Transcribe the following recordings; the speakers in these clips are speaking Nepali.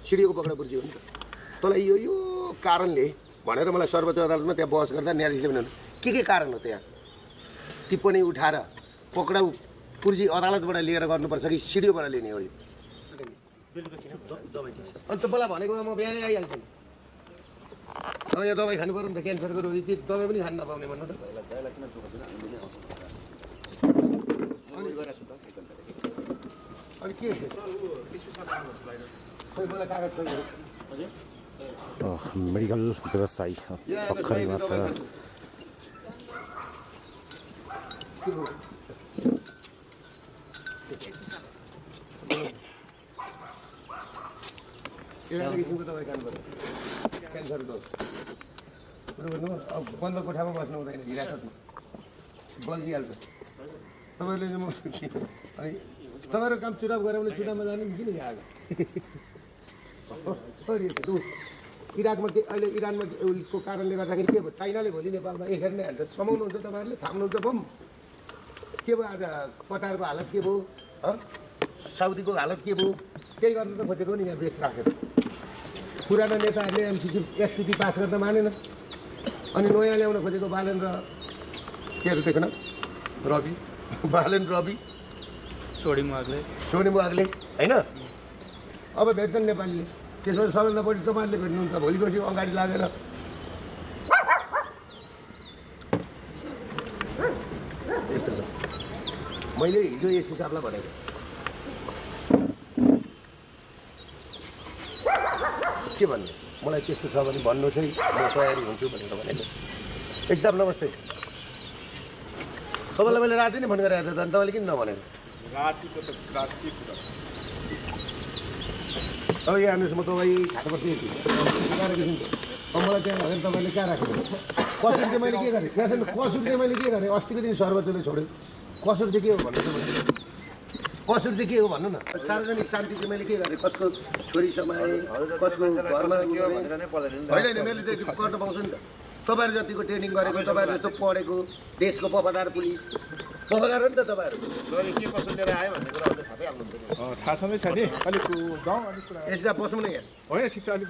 सिडिओको पक्रा पुर्जी हो नि त तँलाई यो कारणले भनेर मलाई सर्वोच्च अदालतमा त्यहाँ बहस गर्दा न्यायाधीशले भन्नु के कारण हो त्यहाँ टिप्पणी उठाएर पक्राउ पुर्जी अदालतबाट लिएर गर्नुपर्छ कि सिडिओबाट लिने हो यो अन्त मलाई भनेको म बिहानै आइहाल्छु नि अब यहाँ दबाई खानु पर्यो नि त क्यान्सरको रोगी त्यो दबाई पनि खानु नपाउने भन्नु त अनि के खोइ मलाई कागज मेडिकल व्यवसायी भर्खरै मात्र एउटा किसिमको दबाई खानु पर्यो क्यान्सरको अब बन्द कोठामा बस्नु हुँदैन हिरासतमा बल्झिहाल्छ तपाईँहरूले म अनि तपाईँहरू काम चुनाव गरेर भने चुनावमा जानु किन आएको इराकमा के अहिले इरानमा को कारणले गर्दाखेरि के भयो चाइनाले भोलि नेपालमा यसरी नै हाल्छ समाउनुहुन्छ तपाईँहरूले थाम्नुहुन्छ बम के भयो आज कतारको हालत के भयो साउदीको हालत के भयो केही गर्नु त खोजेको नि यहाँ देश राखेर पुरानो नेताहरूले एमसिसी एसपिपी पास गर्न मानेन अनि नयाँ ल्याउन खोजेको बालेन र केहरू देखेन रवि बालेन रवि सोनिम वाग्ले होइन अब भेट्छन् नेपालीले त्यसमा सबैभन्दा बढी तपाईँहरूले भेट्नुहुन्छ भोलि पर्सि अगाडि लागेर यस्तो छ मैले हिजो एसपी साहबलाई भनेको के भन्ने मलाई त्यस्तो छ भने भन्नु चाहिँ म तयारी हुन्छु भनेर भनेको एसपी साहब नमस्ते तपाईँलाई मैले राति नै फोन गरेको थिएँ त तपाईँले किन नभनेको तपाईँ यहाँ आउनुहोस् म तपाईँ खानुपर्छ अब मलाई त्यहाँ भनेर तपाईँले कहाँ राख्नु कसुर चाहिँ मैले के गरेँ यहाँ कसुर चाहिँ मैले के गरेँ अस्तिको दिन सर्वोच्चले छोड्यो कसुर चाहिँ के हो भन्नु चाहिँ कसुर चाहिँ के हो भन्नु न सार्वजनिक शान्ति चाहिँ मैले के गरेँ कसको छोरी समाएँ कसको घरमा होइन मैले त्यो गर्न पाउँछु नि त तपाईँहरू जतिको ट्रेनिङ गरेको तपाईँहरू जस्तो पढेको देशको वफादार पुलिस वफादार हो नि त तपाईँहरू के कसो लिएर आयो भन्ने कुरा थाहा पाइहाल्नुहुन्छ थाहा छँदै छ नि अलिक गाउँ अलिक कुरा यसमा बसौँ न यहाँ होइन ठिक छ अलिक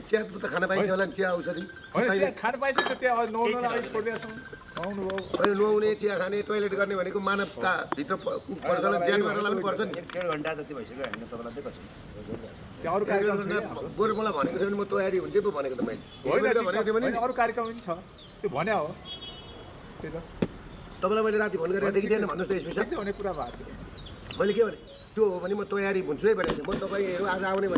चिया त खान पाइन्छ होला नि चिया औषधि होइन खान पाइन्छ त त्यहाँ नुहाउन अलिक छोडिदिएको छौँ आउनुभयो होइन नुहाउने चिया खाने टोइलेट गर्ने भनेको मानवताभित्र पर्छ ज्यान मार्नलाई पनि पर्छ नि 1.5 घन्टा जति भइसक्यो होइन तपाईँलाई चाहिँ कसो त्यहाँ अरू कार्यक्रम बरु मलाई भनेको छ भने म तयारी हुन्थेँ पो भनेको त मैले भनेको थिएँ भने अरू कार्यक्रम पनि छ त्यो भन्या हो त्यही त तपाईँलाई मैले राति फोन गरेर देखिँदैन भन्नुहोस् त एसपी साहब हुने कुरा भएको थियो मैले के भने त्यो हो भने म तयारी हुन्छु है भनेको थिएँ म तपाईँहरू आज आउने भने